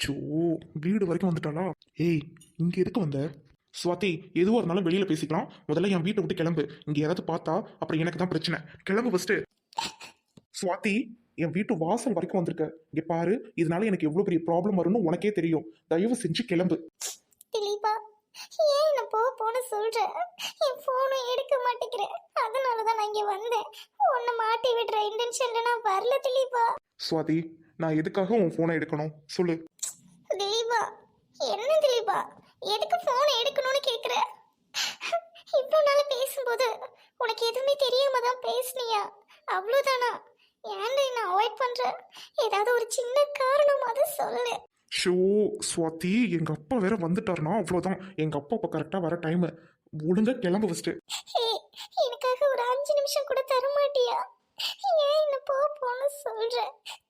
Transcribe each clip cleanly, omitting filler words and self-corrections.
Show, வீடு வரைக்கும் வந்துட்டாளா? ஏய், இங்க எதுக்கு வந்த? சுவாதி, எதுவாக இருந்தாலும் வெளியில பேசிக்கலாம். முதல்ல என் வீட்டை விட்டு கிளம்பு. இங்க யாராவது பார்த்தா அப்புறம் எனக்கு தான் பிரச்சனை. கிளம்பு ஃபர்ஸ்ட். சுவாதி, என் வீட்டு வாசல் வரைக்கும் வந்திருக்க. இங்க பாரு, இதனால எனக்கு எவ்வளவு பெரிய ப்ராப்ளம் வரும்னு உனக்கே தெரியும். தயவு செஞ்சு கிளம்பு. திலீபா, ஏன் என்ன போன்னு சொல்ற? என் போனும் எடுக்க மாட்டேங்கிறேன். அதனாலதான் நான் இங்க வந்தேன். உன்னை மாட்டி விடுற இன்டென்ஷன்ல நான் வரல திலீபா. சுவாதி, நான் எதுக்காக உன் போனை எடுக்கணும் சொல்லு. திலீபா, என்ன திலீபா, எதுக்கு போனை எடுக்கணும்னு கேக்குற? இவ்வளவு நாள் பேசும்போது உனக்கு எதுவுமே தெரியாம தான் பேசுனியா? அவ்வளவுதானா? ஏன்டா என்ன அவாய்ட் பண்ற? ஏதாவது ஒரு சின்ன காரணம் அது சொல்லு. ஷோ, சுவாதி, எங்க அப்பா வேற வந்துட்டாருனா அவ்வளவுதான். எங்க அப்பா இப்ப கரெக்டா வர டைம். ஒழுங்கா கிளம்பு ஃபர்ஸ்ட். ஏய், எனக்காக ஒரு 5 நிமிஷம் கூட தர மாட்டியா? ஏன் என்ன போன்னு சொல்ற?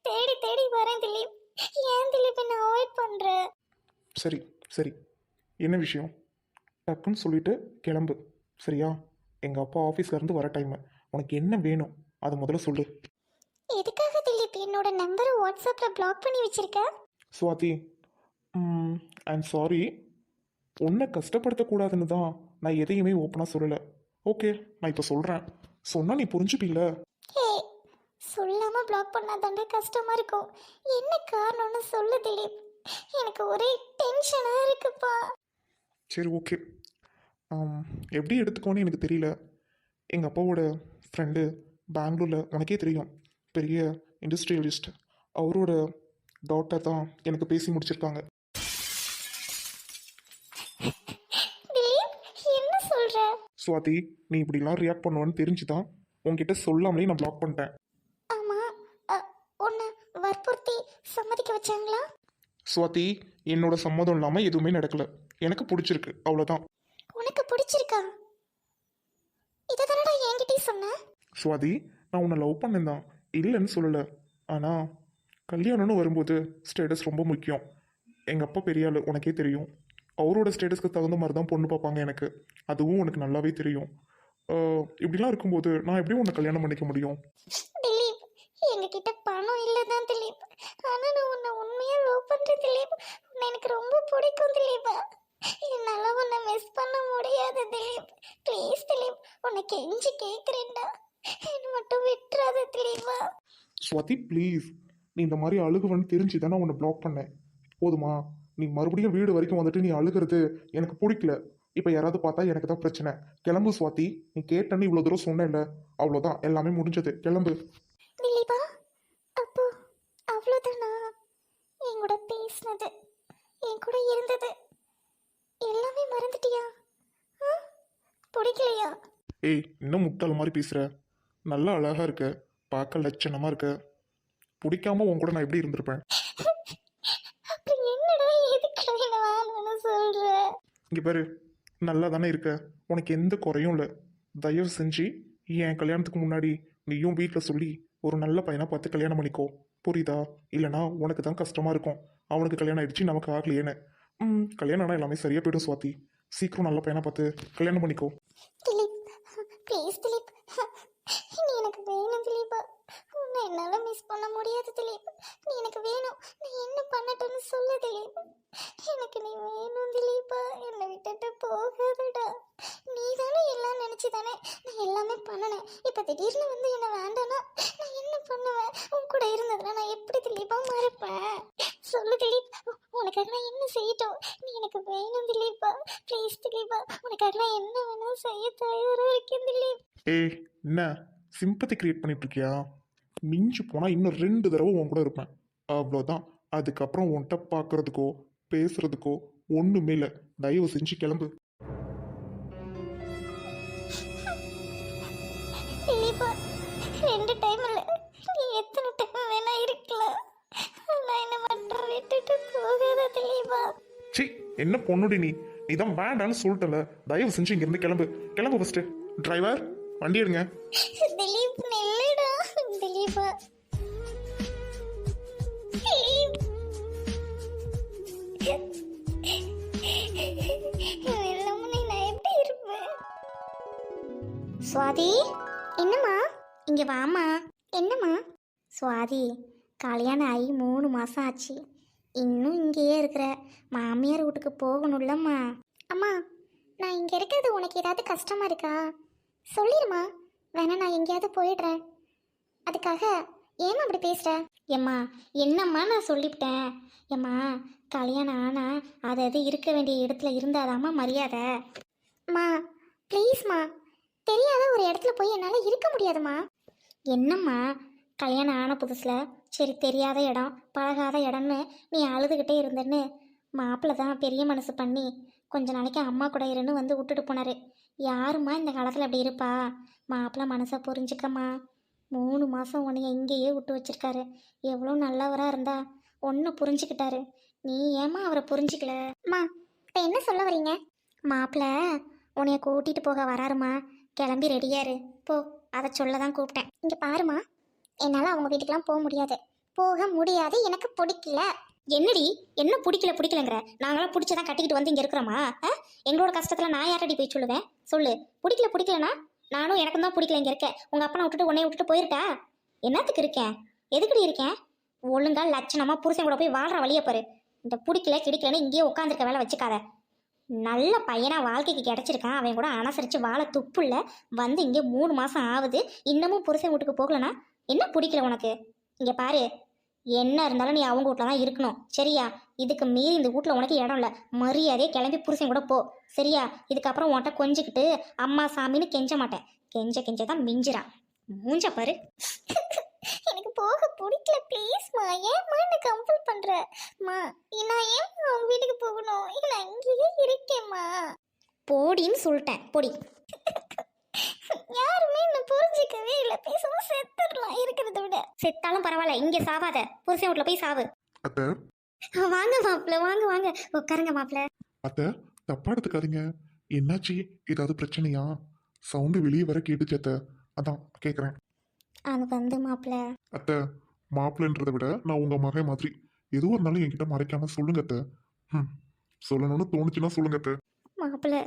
தேடி தேடி வரேன் திலீப். ஏன் திலீப் என்ன அவாய்ட் பண்ற? சரி சரி, என்ன விஷயம்? டக்குன்னு சொல்லிட்டு கிளம்பு, சரியா? எங்க அப்பா ஆஃபீஸ்ல இருந்து வர டைம். உனக்கு என்ன வேணும் அதை முதல்ல சொல்லு. எதுக்காக திலீப் என்னோட நம்பரை வாட்ஸ்அப்ல பிளாக் பண்ணி வச்சிருக்க? Swathi, I'm sorry. உன்னை கஷ்டப்படுத்தக்கூடாதுன்னு தான் நான் எதையுமே ஓப்பனாக சொல்லலை. ஓகே, நான் இப்போ சொல்கிறேன். சொன்னால் நீ புரிஞ்சுப்பீல. ஏய், சொல்லாம பிளாக் பண்ணாதாண்டா கஷ்டமா இருக்கும். என்ன காரணம்னு சொல்லு திலீப். எனக்கு ஒரே டென்ஷனா இருக்குப்பா. சரி, ஓகே. எப்படி எடுத்துக்கோன்னு எனக்கு தெரியல. எங்கள் அப்பாவோட ஃப்ரெண்டு பெங்களூரில், உனக்கே தெரியும், பெரிய இண்டஸ்ட்ரியலிஸ்ட். அவரோட டாட்டர் தான் எனக்கு பேசி முடிச்சிருக்காங்க. திலீப், என்ன சொல்ற? சுவாதி, நீ இப்படிலாம் ரியாக்ட் பண்ணுவேன்னு தெரிஞ்சு தான் உன்கிட்ட சொல்லாமலே நான் பிளாக் பண்ணிட்டேன். ஆமா, உன்னை வற்புறுத்தி சம்மதிக்க வச்சாங்களா? சுவாதி, என்னோட சம்மதம் இல்லாமல் எதுவுமே நடக்கல. எனக்கு பிடிச்சிருக்கு, அவ்வளோதான். உனக்கு பிடிச்சிருக்கா? இதை தானடா என்கிட்டயே சொன்ன. சுவாதி, நான் உன்னை லவ் பண்ணேன் தான், இல்லைன்னு சொல்லலை. ஆனால் கல்யாணம்னு வரும்போது ஸ்டேட்டஸ் ரொம்ப முக்கியம். எங்கள் அப்பா பெரிய ஆள், உனக்கே தெரியும். அவரோட ஸ்டேட்டஸ்க்கு தகுந்த மாதிரி தான் பொண்ணு பார்ப்பாங்க எனக்கு. அதுவும் உனக்கு நல்லாவே தெரியும். இப்படிலாம் இருக்கும்போது நான் எப்படி உன்னை கல்யாணம் பண்ணிக்க முடியும்? திலீப், எங்ககிட்ட பணம் இல்லதான் திலீப். ஆனா நான் உன்னை உண்மையா லவ் பண்றேன் திலீப். உன்னை எனக்கு ரொம்ப பிடிக்கும் திலீப். என்னால உன்னை மிஸ் பண்ண முடியாது திலீப். ப்ளீஸ் திலீப், உன்னை கெஞ்சி கேட்குறேன்டா. என்ன மட்டும் விட்டுறாத திலீபா. சுவாதி, ப்ளீஸ். நீ இந்த மாதிரி அழுகுவன்னு தெரிஞ்சு தானே உன்னை பிளாக் பண்ணேன். போதுமா? நீ மறுபடியும் வீடு வரைக்கும் வந்துட்டு நீ அழுகிறது எனக்கு பிடிக்கல. இப்போ யாராவது பார்த்தா எனக்கு தான் பிரச்சனை. கிளம்பு சுவாதி. நீ கேட்டேன்னு இவ்வளோ தூரம் சொன்னேன்ல, அவ்வளோதான், எல்லாமே முடிஞ்சது. கிளம்பு. திலீபா, அப்போ அவ்வளோதானா? என் கூட பேசினது, என் கூட இருந்தது எல்லாமே மறந்துட்டியா? பிடிக்கலையா? ஏய், இன்னும் முட்டாள் மாதிரி பேசுகிற. நல்லா அழகாக இருக்க, பார்க்க லட்சணமாக இருக்க. பிடிக்காம உன் கூட நான் எப்படி இருந்திருப்பேன்? அப்படி என்னடா எதுக்கு என்ன வேணும்னு சொல்ற? இங்கே பாரு, நல்லா தானே இருக்க, உனக்கு எந்த குறையும் இல்லை. தயவு செஞ்சு என் கல்யாணத்துக்கு முன்னாடி நீயும் வீட்டில் சொல்லி ஒரு நல்ல பையனாக பார்த்து கல்யாணம் பண்ணிக்கோ. புரியுதா? இல்லைனா உனக்கு தான் கஷ்டமாக இருக்கும். அவனுக்கு கல்யாணம் ஆயிடுச்சு, நமக்கு ஆகலையேன்னு. கல்யாணம் ஆனால் எல்லாமே சரியாக போய்டும் சுவாதி. சீக்கிரம் நல்ல பையனாக பார்த்து கல்யாணம் பண்ணிக்கோ. திலீப், ப்ளீஸ் திலீப், நீ எனக்கு வேணும் திலீபா. உன்னை என்னால மிஸ் பண்ண முடியாது திலீப். நீ எனக்கு வேணும். நான் என்ன பண்ணட்டும்னு சொல்லு திலீப். எனக்கு நீ வேணும் திலீபா. என்னை விட்டுட்டு போகாதடா. நீ தானே எல்லாம் நினைச்சு தானே நான் எல்லாமே பண்ணினேன். இப்போ திடீர்னு வந்து என்ன வேண்டானா நான் என்ன பண்ணுவேன்? உன் கூட இருந்ததுல நான் எப்படி திலீபா மறப்பேன்? சொல்லு திலீப், உனக்காக நான் என்ன செய்யட்டும்? நீ எனக்கு வேணும் திலீபா. ப்ளீஸ் திலீபா, உனக்காக நான் என்ன வேணாலும் செய்ய தயாராக இருக்கேன் திலீப். ஏய், என்ன சிம்பத்தி கிரியேட் பண்ணிட்டு இருக்கியா? மிஞ்சு போனால் இன்னும் 2 தடவை உன் கூட இருப்பேன், அவ்வளோதான். அதுக்கப்புறம் உன்கிட்ட பார்க்கறதுக்கோ பேசுறதுக்கோ ஒன்றுமே இல்லை. தயவு செஞ்சு கிளம்பு. திலீபா, 2 டைம் இல்லை, நீ எத்தனை டைம் வேணா இருக்கலாம். நான் என்ன மட்டும் விட்டுட்டு போகாத திலீபா. சி, என்ன பொண்ணுடி நீ? நீ தான் வேண்டான்னு சொல்லிட்டல. தயவு செஞ்சு இங்கேருந்து கிளம்பு. கிளம்பு ஃபர்ஸ்ட். டிரைவர், வண்டி எடுங்க. திலீப், நில்லுடா திலீபா. திலீப், இல்லாம நான் எப்படி இருப்பேன்? சுவாதி, என்னம்மா? இங்க வாமா. என்னம்மா? சுவாதி, கல்யாணம் ஆகி 3 மாசம் ஆச்சு. இன்னும் இங்கேயே இருக்கிற மாமியார் வீட்டுக்கு போகணும்லம்மா. அம்மா, நான் இங்கே இருக்கிறது உனக்கு ஏதாவது கஷ்டமா இருக்கா? சொல்லிடுமா, வேணா நான் எங்கேயாவது போயிடுறேன். அதுக்காக ஏம்மா அப்படி பேசுற? ஏம்மா, என்னம்மா நான் சொல்லிவிட்டேன். ஏம்மா, கல்யாணம் ஆனா அது இருக்க வேண்டிய இடத்துல இருந்தாதாம்மா மரியாதை. அம்மா ப்ளீஸ்மா, தெரியாத ஒரு இடத்துல போய் என்னால் இருக்க முடியாதும்மா. என்னம்மா, கல்யாணம் ஆன புதுசில் சரி தெரியாத இடம் பழகாத இடம்னு நீ அழுதுகிட்டே இருந்தேன்னு மாப்பிள்ளை தான் பெரிய மனசு பண்ணி கொஞ்ச நாளைக்கு அம்மா கூட இருன்னு வந்து விட்டுட்டு போனாரு. யாரும்மா இந்த காலத்தில் அப்படி இருப்பா? மாப்பிள்ளை மனசை புரிஞ்சுக்கம்மா. 3 மாதம் உன்னைய இங்கேயே விட்டு வச்சிருக்காரு. எவ்வளோ நல்லவராக இருந்தா ஒன்று புரிஞ்சுக்கிட்டாரு. நீ ஏம்மா அவரை புரிஞ்சிக்கல? அம்மா, இப்போ என்ன சொல்ல வரீங்க? மாப்பிள்ளை உன்னைய கூட்டிகிட்டு போக வராருமா, கிளம்பி ரெடியாரு போ. அதை சொல்ல தான் கூப்பிட்டேன். இங்கே பாருமா, என்னால் அவங்க வீட்டுக்கெலாம் போக முடியாது. போக முடியாது, எனக்கு பிடிக்கல. என்னடி என்ன பிடிக்கலங்கிற? நாங்களாம் பிடிச்சதான் கட்டிக்கிட்டு வந்து இங்கே இருக்கிறோமா? எங்களோட கஷ்டத்தில் நான் யாரடி போய் சொல்லுவேன்? சொல்லு. பிடிக்கலனா நானும் எனக்கும் தான் பிடிக்கல இங்கே இருக்கேன். உங்கள் அப்பனை விட்டுட்டு உன்னைய விட்டுட்டு போயிருட்டா? என்னத்துக்கு இருக்கேன்? எதுக்குடி இருக்கேன்? ஒழுங்கா லட்சணமாக புருஷன் கூட போய் வாழ்கிற வழியை பாரு. இந்த பிடிக்கல கிடைக்கலன்னு இங்கேயே உட்காந்துருக்க வேலை வச்சுக்காத. நல்ல பையனா வாழ்க்கைக்கு கிடைச்சிருக்கான், அவன் கூட அனுசரித்து வாழ துப்புள்ள. வந்து இங்கே 3 மாதம் ஆகுது, இன்னமும் புருஷன் வீட்டுக்கு போகலனா என்ன பிடிக்கல உனக்கு? இங்கே பாரு, என்ன இருந்தாலும் நீ அவங்க வீட்டில் தான் இருக்கணும், சரியா? இதுக்கு மீறி இந்த வீட்டில் உனக்கு இடம் இல்லை. மரியாதையே கிளம்பி புருஷன் கூட போ, சரியா? இதுக்கப்புறம் உன்கிட்ட கொஞ்சிக்கிட்டு அம்மா சாமின்னு கெஞ்ச மாட்டேன். கெஞ்ச தான் மிஞ்சிரான். மூஞ்ச பாரு. எனக்கு போக பிடிக்கல, ப்ளீஸ்மா. ஏம்மா என்ன கம்பல் பண்றமா? நான் ஏன் அவங்க வீட்டுக்கு போகணும்? இல்லை அங்கேயே இருக்கேம்மா. போடின்னு சொல்லிட்டேன், பொடி. யாருமே என்ன புரிஞ்சிக்கவே இல்லை. பேசாம செத்துடலாம் இருக்கிறத விட. செத்தாலும் பரவாயில்ல, இங்கே சாவாத. புருஷன் வீட்டில் போய் சாவு. அத்தை வாங்க மாப்பிள்ள, வாங்க உட்காருங்க மாப்பிள்ள. அத்தை, தப்பா எடுத்துக்காதீங்க. என்னாச்சு? ஏதாவது பிரச்சனையா? சவுண்டு வெளியே வர கேட்டுச்சு அத்தை, அதான் கேட்குறேன். அது வந்து மாப்பிள்ள, அத்தை, மாப்பிள்ளைன்றதை விட நான் உங்க மகன் மாதிரி. எதுவும் இருந்தாலும் என்கிட்ட மறைக்காம சொல்லுங்க அத்தை. சொல்லணும்னு தோணுச்சுன்னா சொல்லுங்க அத்தை. மாப்பிள்ள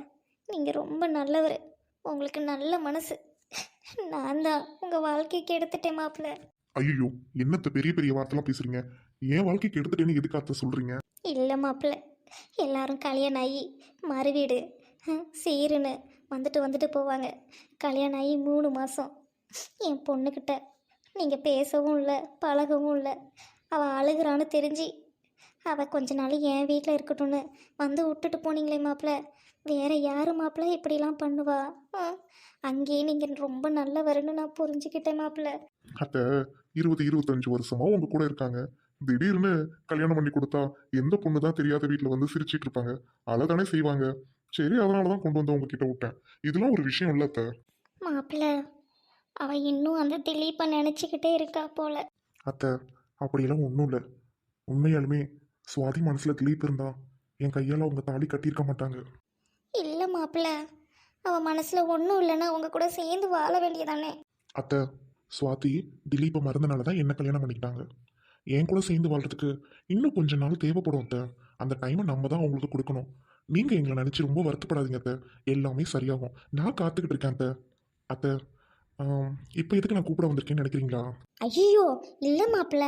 நீங்க ரொம்ப நல்லவர். உங்களுக்கு நல்ல மனசு. நான் தான் உங்க வாழ்க்கைக்கு எடுத்துட்டேன் மாப்பிள்ள. ஐயோ, என்னத்த பெரிய பெரிய வார்த்தைலாம் பேசுறீங்க? என் வாழ்க்கைக்கு எடுத்துட்டேன்னு எதுக்கு அத்தை சொல்றீங்க? இல்லை மாப்பிள்ள, எல்லாரும் கல்யாணம் ஆகி மறுவீடு சீருன்னு வந்துட்டு போவாங்க. கல்யாணம் ஆகி 3 மாதம் என் பொண்ணுக்கிட்ட நீங்கள் பேசவும் இல்லை, பழகவும் இல்லை. அவள் அழுகிறான்னு தெரிஞ்சு அவள் கொஞ்ச நாள் என் வீட்டில் இருக்கட்டும்னு வந்து விட்டுட்டு போனீங்களே மாப்பிள்ள. வேற யாரு மாப்பிள்ள இப்படிலாம் பண்ணுவா? அங்கேயே நீங்கள் ரொம்ப நல்லவருன்னு நான் புரிஞ்சுக்கிட்டேன் மாப்பிள்ள. அத்தை, 20-25 வருஷமா உங்க கூட இருக்காங்க. திடீர்னு கல்யாணம் பண்ணி கொடுத்தா எந்த பொண்ணு தான் தெரியாத வீட்டில் வந்து சிரிச்சிட்டு இருப்பாங்க? அழதானே செய்வாங்க. சரி, அதனால தான் கொண்டு வந்து உங்ககிட்ட விட்டேன். இதெல்லாம் ஒரு விஷயம் இல்லை அத்தை. மாப்பிள்ள அவள் இன்னும் அந்த திலீப்பை நினச்சிக்கிட்டே இருக்கா போல. அத்தை, அப்படியெல்லாம் ஒன்றும் இல்லை. உண்மையாலுமே சுவாதி மனசுல திலீப் இருந்தா என் கையால் அவங்க தாலி கட்டியிருக்க மாட்டாங்க. இல்லை மாப்பிள்ள, அவள் மனசில் ஒன்றும் இல்லைன்னா உங்கள் கூட சேர்ந்து வாழ வேண்டியதானே? அத்தை, சுவாதி திலீப்பை மறந்தனால தான் என்ன கல்யாணம் பண்ணிக்கிட்டாங்க. என் கூட சேர்ந்து வாழ்றதுக்கு இன்னும் கொஞ்ச நாள் தேவைப்படும் அத்தை. அந்த டைமை நம்ம தான் அவங்களுக்கு கொடுக்கணும். நீங்க எங்களை நினைச்சு ரொம்ப வருத்தப்படாதீங்க அத்தை. எல்லாமே சரியாகும். நான் காத்துக்கிட்டு இருக்கேன் அத்தை. அத்தை, இப்போ எதுக்கு நான் கூப்பிட வந்திருக்கேன்னு நினைக்கிறீங்களா? ஐயோ இல்லை மாப்பிள்ள,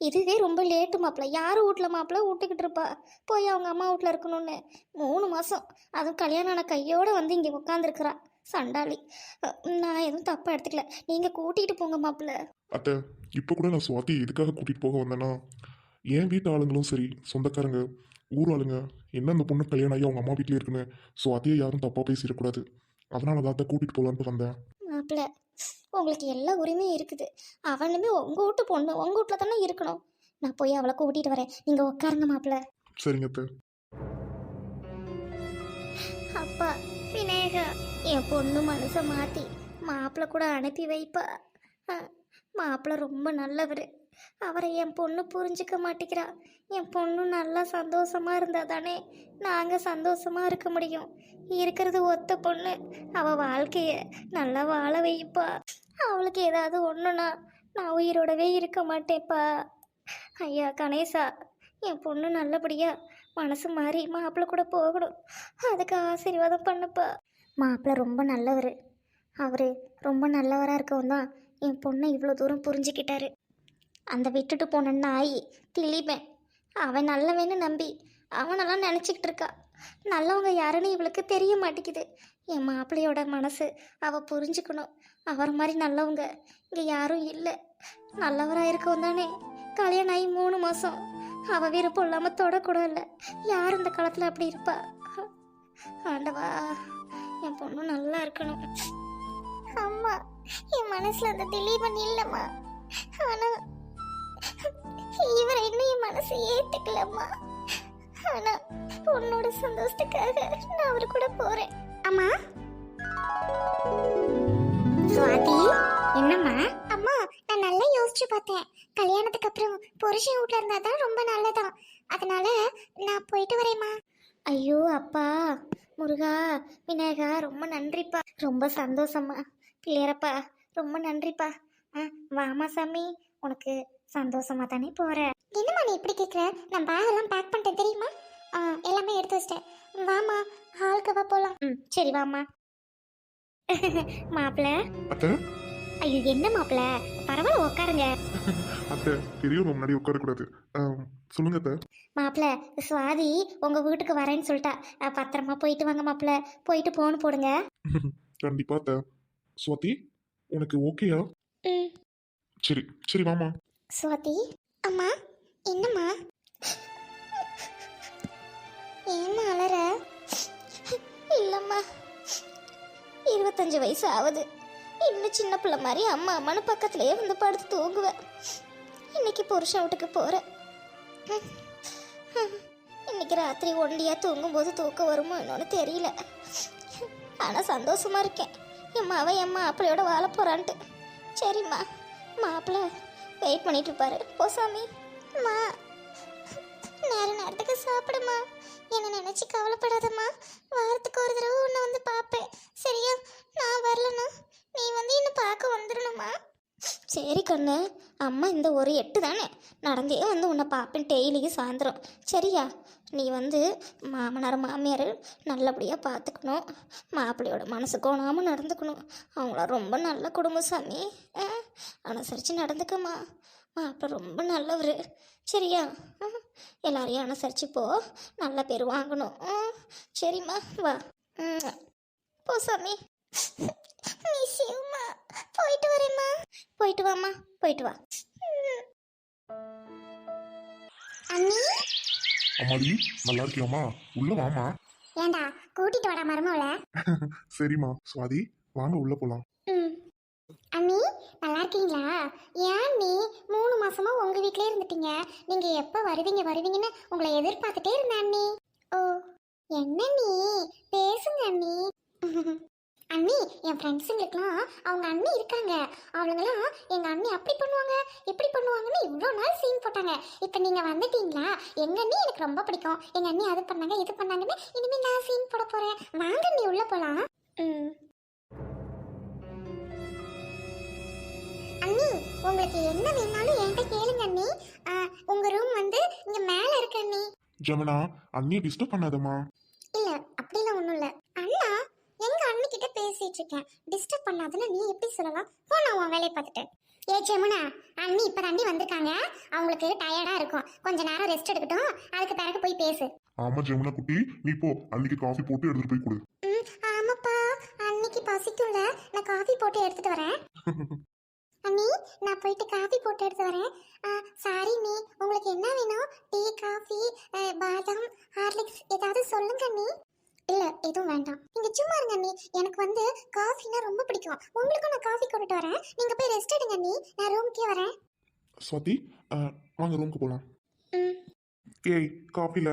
இதுவே ரொம்ப லேட்டு மாப்பிள்ள. யார் வீட்டில் மாப்பிள்ள விட்டுக்கிட்டு இருப்பா? போய் அவங்க அம்மா வீட்டில் இருக்கணும்னு 3 மாதம், அதுவும் கல்யாணம் ஆன கையோடு வந்து இங்கே உட்காந்துருக்குறா சண்டாளி. நான் எதுவும் தப்பாக எடுத்துக்கல, நீங்கள் கூட்டிகிட்டு போங்க மாப்பிள்ள. அத்தை, இப்போ கூட நான் சுவாதியை எதுக்காக கூட்டிகிட்டு போக வந்தேன்னா, என் வீட்டு ஆளுங்களும் சரி, சொந்தக்காரங்க, ஊர் ஆளுங்க என்ன அந்த பொண்ணு கல்யாணம் ஆகி அவங்க அம்மா வீட்டிலே இருக்குன்னு சுவாதியை யாரும் தப்பாக பேசிடக்கூடாது. அதனால தான் அத்தை கூட்டிகிட்டு போகலான்ட்டு வந்தேன். மாப்பிள்ள உங்களுக்கு எல்லா உரிமையும் இருக்குது. அவனுமே உங்கள் வீட்டு பொண்ணு, உங்கள் வீட்டில் தானே இருக்கணும். நான் போய் அவளை கூட்டிகிட்டு வரேன், நீங்கள் உட்காருங்க மாப்பிள்ள. சரிங்க அத்தை. அப்பா விநாயகா, என் பொண்ணு மனசை மாற்றி மாப்பிள்ளை கூட அனுப்பி வைப்பா. மாப்பிள்ளை ரொம்ப நல்லவர். அவரை என் பொண்ணு புரிஞ்சுக்க மாட்டேங்கிறா. என் பொண்ணு நல்லா சந்தோஷமாக இருந்தால் தானே நாங்கள் சந்தோஷமாக இருக்க முடியும். இருக்கிறது ஒத்த பொண்ணு, அவள் வாழ்க்கையை நல்லா வாழ வைப்பா. அவளுக்கு ஏதாவது ஒன்றுனா நான் உயிரோடவே இருக்க மாட்டேப்பா. ஐயா கணேசா, என் பொண்ணு நல்லபடியாக மனசு மாறி மாப்பிள்ளை கூட போகணும். அதுக்கு ஆசீர்வாதம் பண்ணுப்பா. மாப்பிள்ளை ரொம்ப நல்லவர். அவர் ரொம்ப நல்லவராக இருக்கவும் தான் என் பொண்ணை இவ்வளோ தூரம் புரிஞ்சுக்கிட்டாரு. அந்த விட்டுட்டு போன நாய் திலீபன் அவன் நல்லவன்னு நம்பி அவனெல்லாம் நினச்சிக்கிட்டு இருக்கா. நல்லவங்க யாருன்னு இவளுக்கு தெரிய மாட்டேங்குது. என் மாப்பிள்ளையோட மனசு அவள் புரிஞ்சுக்கணும். அவரை மாதிரி நல்லவங்க இங்கே யாரும் இல்லை. நல்லவராக இருக்கவும் தானே கல்யாணம் ஆகி 3 மாதம் அவள் விருப்பம் இல்லாமல் தொடக்கூட இல்லை. யார் இந்த காலத்தில் அப்படி இருப்பா? ஆண்டவா, என் பொண்ணு நல்லா இருக்கணும். அம்மா, என் மனசுல அந்த திலீபன் இல்லம்மா. ஆனா இவரை இன்னும் என் மனசு ஏத்துக்கலம்மா. ஆனா பொண்ணோட சந்தோஷத்துக்காக நான் அவரு கூட போறேன். அம்மா. சுவாதி, என்னம்மா? அம்மா, நான் நல்லா யோசிச்சு பார்த்தேன். கல்யாணத்துக்கு அப்புறம் புருஷன் வீட்ல இருந்தா தான் ரொம்ப நல்லதான். அதனால நான் போயிட்டு வரேம்மா. ஐயோ அப்பா, முருகா, விநாயகா, ரொம்ப நன்றிப்பா. ரொம்ப சந்தோஷம்மா. பிள்ளையரப்பா, ரொம்ப நன்றிப்பா. வாமா சாமி, உனக்கு சந்தோஷமா தானே போற? என்னம்மா நீ இப்படி கேட்குற? நான் பேகெல்லாம் பேக் பண்ணிட்டேன் தெரியுமா? எல்லாமே எடுத்து வச்சிட்டேன். வாமா, ஹாலுக்கு வா போகலாம். சரி வாமா. மாப்பிள்ள. அத்தை. ஐயோ என்ன மாப்பிள்ள, பரவாயில்ல உட்காருங்க. அத்தை, பெரியவங்க முன்னாடி உட்காரக்கூடாது. சொல்லுங்க அத்தை. மாப்பிள்ள, சுவாதி உங்க வீட்டுக்கு வரேன்னு சொல்லிட்டா. பத்திரமா போயிட்டு வாங்க மாப்பிள்ள. போயிட்டு போன் போடுங்க. கண்டிப்பா அத்தை. சுவாதி, உனக்கு ஓகேயா? சரி சரி வாமா. சுவாதி அம்மா. என்னம்மா? ஏம்மா அலற? இல்லம்மா, 25 வயசு ஆகுது. இன்னும் சின்ன பிள்ளை மாதிரி அம்மா அம்மானு பக்கத்துலேயே வந்து படுத்து தூங்குவேன். இன்னைக்கு புருஷன் வீட்டுக்கு போகிறேன். இன்னைக்கு ராத்திரி ஒண்டியாக தூங்கும்போது தூக்கம் வருமோ என்னன்னு தெரியல. ஆனால் சந்தோஷமா இருக்கேன். என் மாவன் என் மாப்பிள்ளையோட வாழ போகிறான்ட்டு. சரிம்மா, மாப்பிள்ளை வெயிட் பண்ணிட்டு இருப்பாரு. போ சாமி. அம்மா, நேரத்துக்கு சாப்பிடுமா. என்னை நினச்சி கவலைப்படாதம்மா. வாரத்துக்கு ஒரு தடவை உன்னை வந்து பார்ப்பேன். சரியா? நான் வரலண்ணா நீ வந்து என்னை பார்க்க வந்துடணுமா? சரி கண்ணு, அம்மா இந்த ஒரு 8 தானே நடந்தே வந்து உன்னை பார்ப்பேன் டெய்லியும் சாயந்தரம். சரியா? நீ வந்து மாமனார் மாமியார் நல்லபடியாக பார்த்துக்கணும். மாப்பிள்ளையோட மனசு கோணாமல் நடந்துக்கணும். அவங்கள ரொம்ப நல்ல குடும்பம் சாமி. அனுசரித்து நடந்துக்கம்மா. மாப்பிள்ளை ரொம்ப நல்லவர். சரியா? எல்லாரையும் அனுசரித்து போ. நல்ல பேர் வாங்கணும். சரிம்மா, வா. போ சாமி. மிஸ்யூம்மா. போயிட்டு வரேம்மா. போயிட்டு வாம்மா, போயிட்டு வா. அண்ணி. அம்மாடி, நல்லா இருக்கியாம்மா? உள்ள வாமா. ஏண்டா கூட்டிட்டு வாடா மருமவளை. சரிம்மா. சுவாதி, வாங்க உள்ள போலாம். அண்ணி, நல்லா இருக்கீங்களா? ஏன் நீ 3 மாசமா உங்க வீட்லயே இருந்துட்டீங்க. நீங்க எப்ப வருவீங்கன்னு உங்களை எதிர்பார்த்துட்டே இருந்தேன் அண்ணி. ஓ, என்ன நீ பேசுங்க அண்ணி. அண்ணி, என் ஃப்ரெண்ட்ஸுங்களுக்குலாம் அவங்க அண்ணி இருக்காங்க. அவளுங்களாம் எங்க அண்ணி அப்படி பண்ணுவாங்க இப்படி பண்ணுவாங்கன்னு இவ்வளோ நாள் சீன் போட்டாங்க. இப்போ நீங்க வந்துட்டீங்களா? எங்க அண்ணி எனக்கு ரொம்ப பிடிக்கும். எங்க அண்ணி அது பண்ணாங்க இது பண்ணாங்கன்னு இனிமே நான் சீன் போட போறேன். வாங்க நீ உள்ள போலாம். அண்ணி, உங்களுக்கு என்ன வேணாலும் என்கிட்ட கேளுங்க அண்ணி. உங்க ரூம் வந்து இங்க மேல இருக்கு அண்ணி. ஜமுனா, அண்ணியை டிஸ்டர்ப் பண்ணாதம்மா. இல்ல, அப்படிலாம் ஒண்ணும் இல்ல அண்ணா. எங்க அண்ணி கிட்ட பேசிட்டு இருக்கேன். டிஸ்டர்ப் பண்ணாதுன்னு நீ எப்படி சொல்லலாம்? போ, நான் உன் வேலையை பார்த்துட்டேன். ஏ ஜமுனா, அண்ணி இப்ப தாண்டி வந்திருக்காங்க. அவங்களுக்கு டயர்டா இருக்கும். கொஞ்ச நேரம் ரெஸ்ட் எடுக்கட்டும். அதுக்கு பிறகு போய் பேசு. ஆமா ஜமுனா குட்டி, நீ போ. அன்னைக்கு காஃபி போட்டு எடுத்துட்டு போய் கொடு. ஆமாப்பா, அன்னைக்கு பசிக்கும்ல, நான் காஃபி போட்டு எடுத்துட்டு வரேன். அண்ணி, நான் போயிட்டு காஃபி போட்டு எடுத்து வரேன். சாரி நீ, உங்களுக்கு என்ன வேணும்? டீ, காஃபி, பாதாம், ஹார்லிக்ஸ் ஏதாவது சொல்லுங்க அண்ணி. இல்ல, எதுவும் வேண்டாம். நீங்க சும்மா இருங்க அண்ணி. எனக்கு வந்து காஃபினா ரொம்ப பிடிக்கும். உங்களுக்கும் நான் காஃபி கொண்டுட்டு வரேன். நீங்க போய் ரெஸ்ட் எடுங்க அண்ணி. நான் ரூமுக்கே வரேன். சுவாதி, வாங்க ரூமுக்கு போலாம். ஏய், காஃபில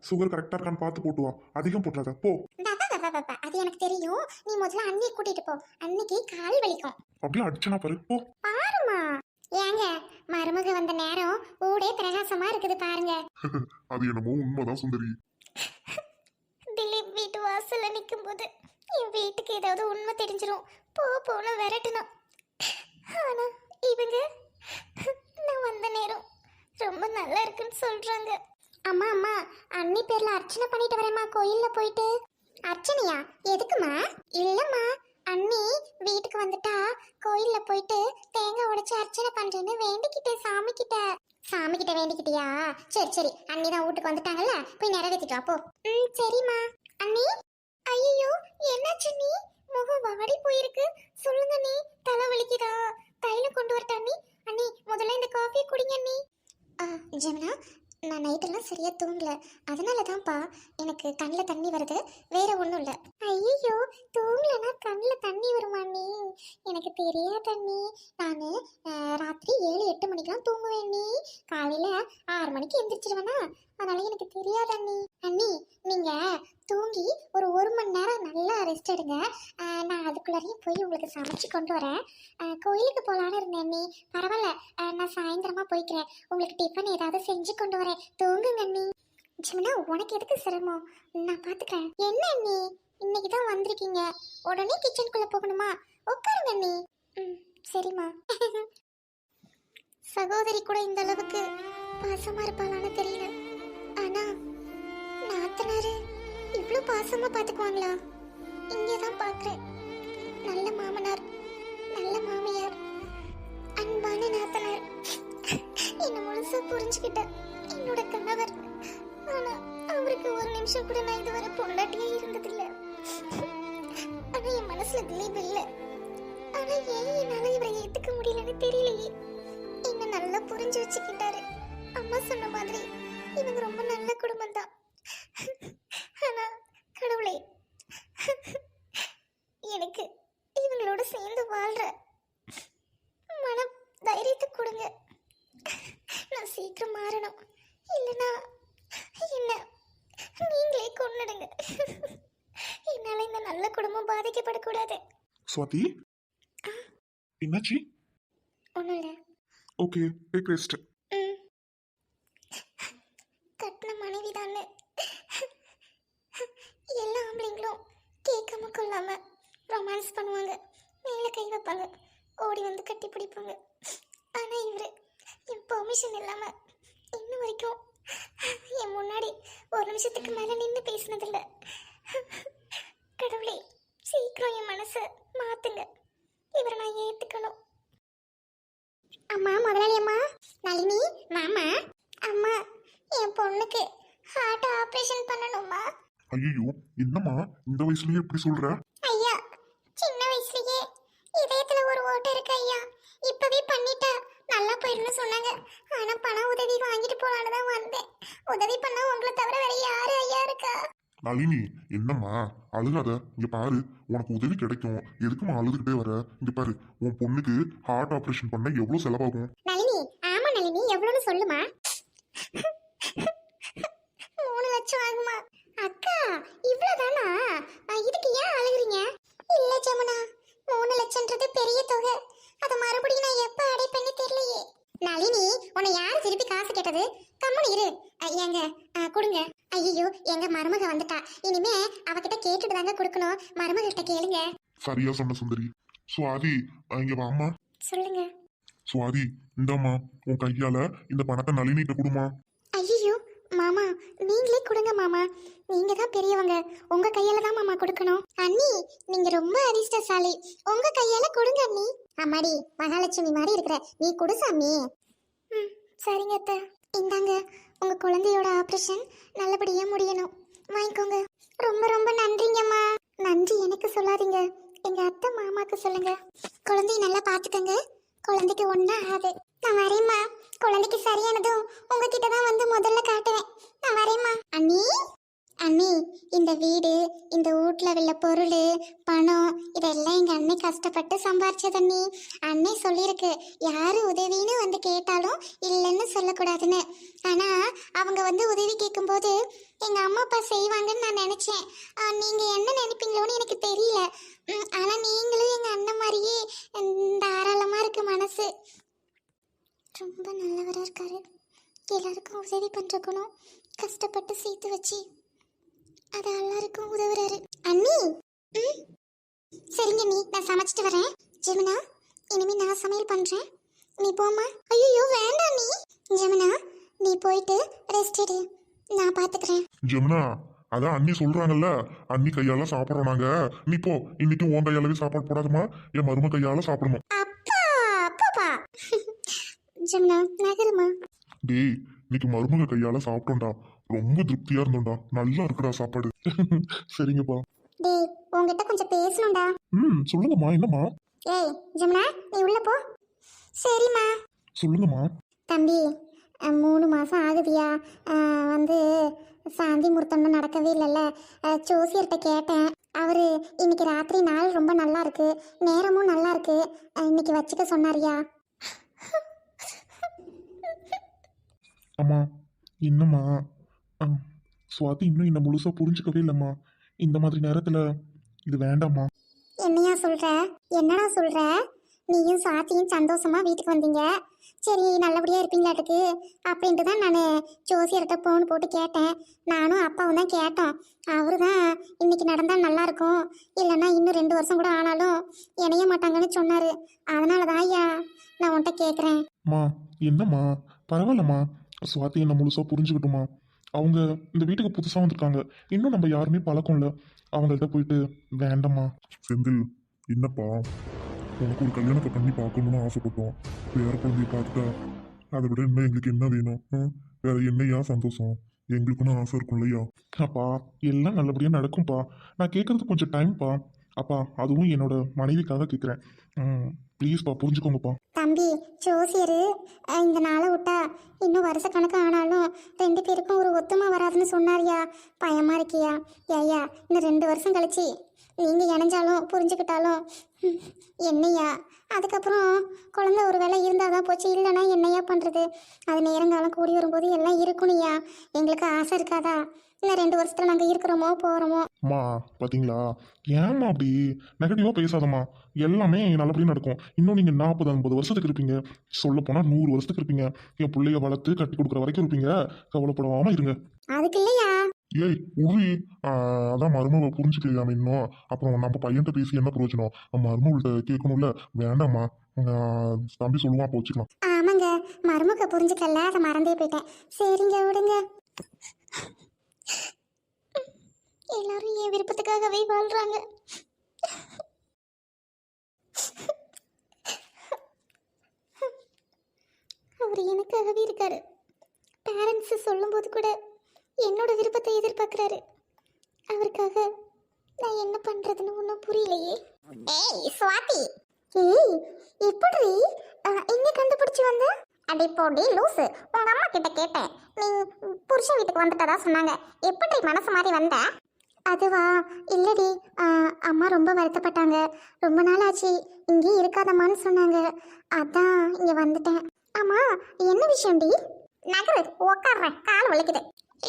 சுகர் கரெக்டா இருக்கான்னு பார்த்து போட்டு வா. அதிகம் போட்டுறாத, போ. அது எனக்கு தெரியும். நீ முதல்ல அண்ணியை கூட்டிட்டு போ. அன்னைக்கு கால் வலிக்கும். அப்படியே அடிச்சனா பாரு, போ. பாருமா. ஏங்க, மருமக வந்த நேரம் ஊடே பிரகாசமா இருக்குது பாருங்க. அது என்னமோ உண்மைதான் சுந்தரி. திலீப் வீட்டு வாசல்ல நிற்கும் போது என் வீட்டுக்கு ஏதாவது உண்மை தெரிஞ்சிடும். போன விரட்டணும். ஆனா இவங்க நான் வந்த நேரம் ரொம்ப நல்லா இருக்குன்னு சொல்றாங்க. அம்மா அம்மா, அண்ணி பேர்ல அர்ச்சனை பண்ணிட்டு வரேம்மா கோயில்ல போயிட்டு. அர்ச்சனையா? எதுக்குமா? இல்லம்மா, அண்ணி வீட்டுக்கு வந்துட்டா கோயில்ல போயிட்டு தேங்காய் உடைச்சு அர்ச்சனை பண்றேன்னு வேண்டிக்கிட்டேன் சாமி கிட்ட. சாமி கிட்ட வேண்டிக்கிட்டியா? சரி சரி, அண்ணி தான் வீட்டுக்கு வந்துட்டாங்கல்ல, போய் நிறைவேற்றிட்டு வா போ. சரிம்மா. அண்ணி, ஐயோ என்னாச்சு நீ? முகம் வாடி போயிருக்கு. சொல்லுங்க நீ, தலை வலிக்குதா? தைலம் கொண்டு வரட்டா அண்ணி? அண்ணி முதல்ல இந்த காஃபி குடிங்க அண்ணி. ஜெமினா, நான் நைட்டெல்லாம் சரியா தூங்கல, அதனால தான்ப்பா எனக்கு கண்ணில் தண்ணி வருது, வேற ஒன்றும் இல்லை. ஐயோ, தூங்கலன்னா கண்ணில் தண்ணி வருமா நீ? எனக்கு தெரியாத நீ. நான் ராத்திரி 7-8 மணிக்கெல்லாம் தூங்குவேன் நீ. காலையில் 6 மணிக்கு எந்திரிச்சிருவேனா, அதனால எனக்கு தெரியாத அண்ணி. அண்ணி, நீங்கள் தூங்கி ஒரு மணி நேரம் நல்லா ரெஸ்ட் எடுங்க. நான் அதுக்குள்ளாரையும் போய் உங்களுக்கு சமைச்சு கொண்டு வரேன். கோயிலுக்கு போகலான்னு இருந்தேன் அண்ணி. பரவாயில்ல, நான் சாயந்தரமா போய்க்கிறேன். உங்களுக்கு டிஃபன் ஏதாவது செஞ்சு கொண்டு வரேன். தூங்குங்க அண்ணி. ஜிம்னா, உனக்கு எதுக்கு சிரமம்? நான் பார்த்துக்கிறேன். என்ன அண்ணி, இன்னைக்கு தான் வந்திருக்கீங்க, உடனே கிச்சனுக்குள்ளே போகணுமா? உட்காருங்க அண்ணி. சரிம்மா. சகோதரி கூட இந்த அளவுக்கு பாசமா இருப்பாளான்னு தெரியல. ஆனா நாத்தனாரு இவ்வளோ பாசமா பார்த்துக்குவாங்களா? இங்கே தான் பார்க்குறேன். நல்ல மாமனார், நல்ல மாமியார், அன்பான நாத்தனார். என்ன முழுசா புரிஞ்சுக்கிட்ட என்னோட கணவர். ஆனா அவருக்கு ஒரு நிமிஷம் கூட நான் இதுவரை பொண்டாட்டியே இருந்ததில்லை. ஆனா என் மனசுல திலீப் இல்லை. ஆனா ஏன் என்னால இவரை ஏத்துக்க முடியலன்னு தெரியலையே. என்ன நல்லா புரிஞ்சு வச்சுக்கிட்டாரு. அம்மா சொன்ன மாதிரி இவங்க ரொம்ப நல்ல குடும்பம் தான். ஆனா கடவுளே, எனக்கு இவங்களோட சேர்ந்து வாழ்ற மன தைரியத்தை கொடுங்க. நான் சீக்கிரம் மாறணும், இல்லைன்னா என்ன நீங்களே கொன்னுடுங்க. என்னால இந்த நல்ல குடும்பம் பாதிக்கப்படக்கூடாது. சுவாதி, என்னாச்சு? ஒன்றும் இல்லை. Okay, take rest. கட்டின மனைவி தானே, எல்லா ஆம்பளைங்களும் கேட்காம கொள்ளாம ரொமான்ஸ் பண்ணுவாங்க, மேலே கை வைப்பாங்க, ஓடி வந்து கட்டி பிடிப்பாங்க. ஆனால் இவர் என் பெர்மிஷன் இல்லாமல் இன்ன வரைக்கும் என் முன்னாடி ஒரு நிமிஷத்துக்கு மேலே நின்று பேசினதில்லை. கடவுளே, சீக்கிரம் என் மனசை மாற்றுங்க. இவரை நான் ஏற்றுக்கணும். அம்மா, முதலாளி அம்மா, நளினி மாமா. அம்மா, என் பொண்ணுக்கு ஹார்ட் ஆபரேஷன் பண்ணணுமா? ஐயோ, என்னம்மா இந்த வயசுலயே எப்படி சொல்ற? ஐயா, சின்ன வயசுலயே இதயத்துல ஒரு ஓட்டை இருக்கு ஐயா. இப்பவே பண்ணிட்டா நல்லா போயிடும்னு சொன்னாங்க. ஆனா பண உதவி வாங்கிட்டு போலான்னு தான் வந்தேன். உதவி பண்ண உங்களை தவிர வேற யாரு ஐயா இருக்கா? நளினி, என்னம்மா அழுகாத. இங்க பாரு, உனக்கு உதவி கிடைக்கும். எதுக்குமா அழுதுகிட்டே வர? இங்க பாரு, உன் பொண்ணுக்கு ஹார்ட் ஆபரேஷன் பண்ண எவ்வளவு செலவாகும்? நளினி, ஆமா நளினி, எவ்வளவுன்னு சொல்லுமா? 3 லட்சம் ஆகுமா? அக்கா, இவ்வளவுதானா? இதுக்கு ஏன் அழுகுறீங்க? இல்ல ஜமுனா, 3 லட்சம்ன்றது பெரிய தொகை. அதை மறுபடியும் நான் எப்ப அடைப்பேன்னு தெரியலையே. நளினி, உன்னை யாரு திருப்பி காசு கேட்டது? கம்முனு இரு. ஏங்க கொடுங்க. ஐயோ, எங்க மருமக வந்துட்டா. இனிமே அவகிட்ட கேட்டுட்டு தாங்க கொடுக்கணும். மருமகிட்ட கேளுங்க. சரியா சொன்ன சுந்தரி. சுவாதி, இங்க வாம்மா. சொல்லுங்க. சுவாதி, இந்தாம்மா, உன் கையால இந்த பணத்தை நளினிட்ட கொடுமா. ஐயோ மாமா, நீங்களே கொடுங்க மாமா. நீங்க தான் பெரியவங்க, உங்க கையால தான் மாமா கொடுக்கணும். அண்ணி, நீங்க ரொம்ப அதிர்ஷ்டசாலி. உங்க கையால கொடுங்க அண்ணி. அம்மாடி, மகாலட்சுமி மாதிரி இருக்கிற நீ கொடு சாமி. சரிங்க அத்தை. இந்தாங்க, உங்க குழந்தையோட ஆபரேஷன் நல்லபடியா முடியணும். வாங்கிக்கோங்க. ரொம்ப ரொம்ப நன்றிங்கம்மா. நன்றி எனக்கு சொல்லாதீங்க, எங்க அத்தை மாமாக்கு சொல்லுங்க. குழந்தைய நல்லா பாத்துக்கங்க. குழந்தைக்கு ஒன்றும் ஆகாது. நான் வரேம்மா. குழந்தைக்கு சரியானதும் உங்ககிட்ட தான் வந்து முதல்ல காட்டுவேன். நான் வரேம்மா. அண்ணி, அண்ணி, இந்த வீடு, இந்த வீட்டில் உள்ள பொருள், பணம், இதெல்லாம் எங்கள் அண்ணி கஷ்டப்பட்டு சம்பாரிச்சது அண்ணி. அண்ணி சொல்லியிருக்கு, யார் உதவின்னு வந்து கேட்டாலும் இல்லைன்னு சொல்லக்கூடாதுன்னு. ஆனால் அவங்க வந்து உதவி கேட்கும்போது எங்கள் அம்மா அப்பா செய்வாங்கன்னு நான் நினச்சேன். நீங்கள் என்ன நினைப்பீங்களோன்னு எனக்கு தெரியல. ஆனால் நீங்களும் எங்கள் அண்ணன் மாதிரியே தாராளமாக இருக்கு மனசு. ரொம்ப நல்லவராக இருக்காரு. எல்லாருக்கும் உதவி பண்ணுற குணம், கஷ்டப்பட்டு சேர்த்து வச்சு அது எல்லாருக்கும் உதவுறாரு. அண்ணி, சரிங்க நீ, நான் சமைச்சிட்டு வரேன். ஜெமினா, இனிமே நான் சமையல் பண்ணுறேன், நீ போமா. ஐயோ வேண்டாம் நீ. ஜெமினா, நீ போயிட்டு ரெஸ்ட் எடு, நான் பார்த்துக்கிறேன். ஜெமுனா, அதான் அண்ணி சொல்றாங்கல்ல, அண்ணி கையால சாப்பிடுறோம் நாங்க. நீ போ, இன்னைக்கு உன் கையாலவே சாப்பாடு போடாதுமா, என் மரும கையால சாப்பிடணும். அப்பா, அப்பாப்பா. ஜெமினா, நகருமா. டேய் இன்னைக்கு மருமக கையால சாப்பிட்டோம்டா, ரொம்ப திருப்தியா இருந்தோம்டா, நல்லா இருக்குடா சாப்பாடு. சரிங்கப்பா. டேய் உன்கிட்ட கொஞ்சம் பேசணும்டா. சொல்லுங்கம்மா, என்னம்மா? ஏய் ஜமுனா நீ உள்ள போ. சரிம்மா. சொல்லுங்கம்மா. தம்பி 3 மாதம் ஆகுதியா, வந்து சாந்தி முகூர்த்தம்னு நடக்கவே இல்லைல்ல. ஜோசியர்கிட்ட கேட்டேன். அவர் இன்னைக்கு ராத்திரி நாள் ரொம்ப நல்லா இருக்கு, நேரமும் நல்லா இருக்கு, இன்னைக்கு வச்சுக்க சொன்னாரியா. அம்மா என்னம்மா? ஆ, சுவாதி இன்னும் என்ன முழுசா புரிஞ்சுக்கவே இல்லைம்மா. இந்த மாதிரி நேரத்தில் இது வேண்டாம்மா. என்னையா சொல்ற? என்னடா சொல்ற? நீயும் சாத்தியும் சந்தோஷமா வீட்டுக்கு வந்தீங்க, சரி நல்லபடியா இருப்பீங்களாட்டுக்கு அப்படின்ட்டு தான் நான் ஜோசியர்கிட்ட ஃபோன் போட்டு கேட்டேன். நானும் அப்பாவும் தான் கேட்டோம். அவரு தான் இன்னைக்கு நடந்தால் நல்லா இருக்கும், இல்லைன்னா இன்னும் 2 வருஷம் கூட ஆனாலும் இணைய மாட்டாங்கன்னு சொன்னாரு. அதனால தான் ஐயா நான் உன்கிட்ட கேட்குறேன். அம்மா என்னம்மா? பரவாயில்லம்மா, சுவாதி என்ன முழுசா புரிஞ்சுக்கிட்டுமா. அவங்க இந்த வீட்டுக்கு புதுசாக வந்திருக்காங்க, இன்னும் நம்ம யாருமே பழக்கம் இல்லை. அவங்கள்ட்ட போயிட்டு வேண்டாம்மா. செந்தில், என்னப்பா, உனக்கு ஒரு கல்யாணத்தை பண்ணி பார்க்கணும்னு ஆசைப்பட்டோம். வேற குழந்தைய பார்த்துட்டா அதை விட இன்னும் எங்களுக்கு என்ன வேணும்? வேற என்னையா சந்தோஷம்? எங்களுக்குன்னு ஆசை இருக்கும் இல்லையா? அப்பா எல்லாம் நல்லபடியாக நடக்கும்ப்பா. நான் கேட்கறது கொஞ்சம் டைம்ப்பா. அப்பா அதுவும் என்னோட மனைவிக்காக கேட்குறேன். ப்ளீஸ்ப்பா புரிஞ்சுக்கோங்கப்பா. தம்பி ஜோசியர் இந்த நாளை விட்டா இன்னும் வருஷக்கணக்கு ஆனாலும் 2 பேருக்கும் ஒரு ஒத்துமை வராதுன்னு சொன்னாரியா. பயமா இருக்கியா? ஏய்யா இன்னும் 2 வருஷம் கழிச்சு நீங்கள் இணைஞ்சாலும் புரிஞ்சுக்கிட்டாலும் என்னையா, அதுக்கப்புறம் குழந்தை ஒரு வேளை இருந்தால் தான் போச்சு, இல்லைன்னா என்னையா பண்ணுறது? அது நேரங்காலம் கூடி வரும்போது எல்லாம் இருக்கணும்யா. எங்களுக்கு ஆசை இருக்காதா? இன்னும் 2 வருஷத்தில் நாங்கள் இருக்கிறோமோ போகிறோமோ. அம்மா பார்த்தீங்களா, ஏம்மா அப்படி நெகட்டிவாக பேசாதம்மா. எல்லாமே நல்லபடியாக நடக்கும். இன்னும் நீங்கள் 40-50 வருஷத்துக்கு இருப்பீங்க, சொல்லப்போனால் 100 வருஷத்துக்கு இருப்பீங்க. என் பிள்ளைய வளர்த்து கட்டி கொடுக்குற வரைக்கும் இருப்பீங்க. கவலைப்படாமல் இருங்க. அதுக்கு இல்லையா? ஏய் உரி, அதான் மருமக புரிஞ்சுக்கலையாம இன்னும். அப்புறம் நம்ம பையன்கிட்ட பேசி என்ன பிரயோஜனம்? மருமகள்கிட்ட கேட்கணும்ல. வேண்டாம்மா, தம்பி சொல்லுவான், அப்போ வச்சுக்கலாம். ஆமாங்க, மருமக புரிஞ்சுக்கல, அதை மறந்தே போயிட்டேன். சரிங்க விடுங்க. எல்லாரும் என் விருப்பத்துக்காகவே வாழ்றாங்க. அவர் எனக்காகவே இருக்காரு. பேரண்ட்ஸ் சொல்லும்போது கூட என்னோட விருப்பத்தை எதிர்பார்க்குறாரு. அவருக்காக நான் என்ன பண்றதுன்னு ஒன்றும் புரியலையே. ஏய் சுவாதி, ஏய் எப்படி இங்க கண்டுபிடிச்சு வந்த? அடி போடி லூசு, உங்க அம்மா கிட்ட கேட்டேன், நீ புருஷன் வீட்டுக்கு வந்துட்டதா சொன்னாங்க. எப்படி மனசு மாதிரி வந்த? அதுவா, இல்லடி, அம்மா ரொம்ப வருத்தப்பட்டாங்க. ரொம்ப நாள் ஆச்சு இங்கே இருக்காதம்மான்னு சொன்னாங்க, அதான் இங்க வந்துட்டேன். ஆமா என்ன விஷயம்டி? நகரு உக்காடுறேன், கால் வலிக்குது.